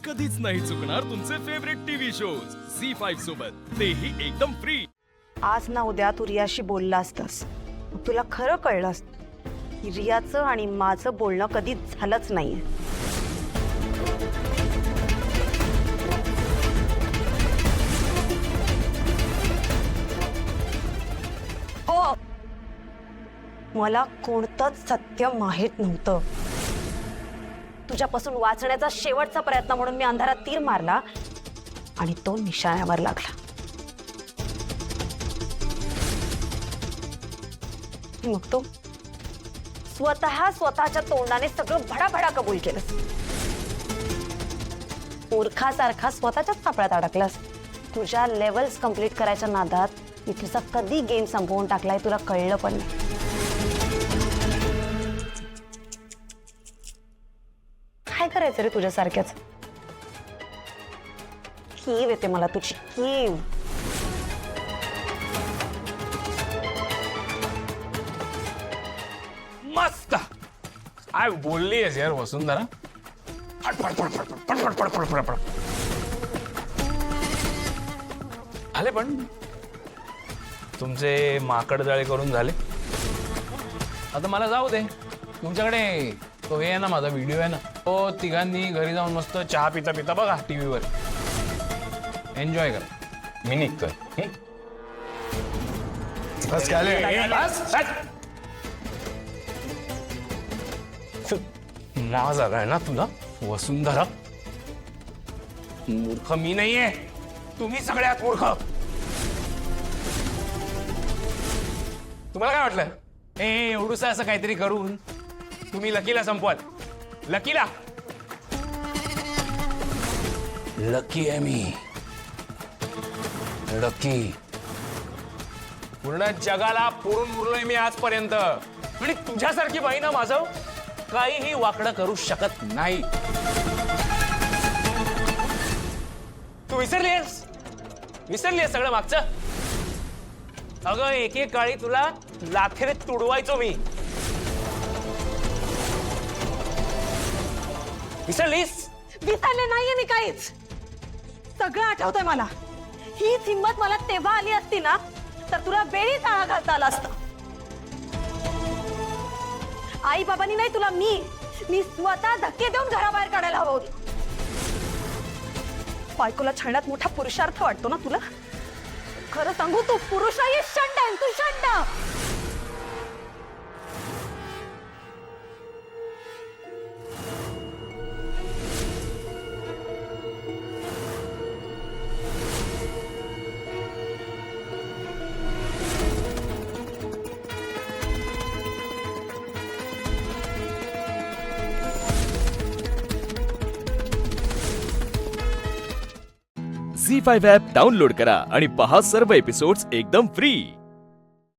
कधीच नाही चुकणार तुमचे फेवरेट टीव्ही शोज झी5 सोबत, तेही एकदम फ्री। आज ना उद्या तू रियाशी बोलला असतास, तुला खरं कळलं असतं की रियाचं आणि माझं बोलणं कधीच झालंच नाहीये। हो, मला कोणतंच सत्य माहित नव्हतं। तुझ्यापासून वाचण्याचा शेवटचा प्रयत्न म्हणून मी अंधारात तीर मारला आणि तो निशाण्यावर लागला। मग तो स्वतःच्या तोंडाने सगळं भडाभडा कबूल केलंस। मूर्खासारखा स्वतःच्याच सापळ्यात अडकलास। तुझ्या लेवल्स कंप्लीट करायच्या नादात मी तुझा कधी गेम संपवून टाकलाय तुला कळलं पण नाही। काय करायचं रे तुझ्यासारख्याच? कीव येते मला तुझी, कीव। मस्त काय बोलली आहेस यार वसुंधरा। फडफड आले पण तुमचे माकड जाळे करून झाले। आता मला जाऊ दे, तुमच्याकडे तो हे आहे ना, माझा व्हिडिओ आहे ना, तो तिघांनी घरी जाऊन मस्त चहा पिता पिता बघा टीव्हीवर, एन्जॉय करा। मी निघतोय। बस काय नाज आलाय ना तुला वसुंधरा? मूर्ख मी नाहीये, तुम्ही सगळ्यात मूर्ख। तुम्हाला काय वाटलं एवढूसा असं काहीतरी करून तुम्ही लकीला संपवाल? लकीला लकी आहे मी, लकी। पूर्ण जगाला पुरून उरलोय मी आजपर्यंत, आणि तुझ्यासारखी बाई ना माझं काहीही वाकडं करू शकत नाही। तू विसरलीस सगळं मागचं? अगं एक काळी तुला लाथेने तुडवायचो मी, विसरलीस? विसरले नाहीये मी काहीच, सगळं आठवतंय मला। हीच हिंमत मला तेव्हा आली असती ना तर तुला बेळीच आळा घालता आला असता। आई बाबांनी नाही तुला मी स्वतः धक्के देऊन घराबाहेर काढायला हवं होतं। बायकोला छळण्यात मोठा पुरुषार्थ वाटतो ना तुला? खरं सांगू, तू पुरुषाही शंड आहे, तू शंड। झी5 ॲप डाउनलोड करा आणि पहा सर्व एपिसोड्स एकदम फ्री।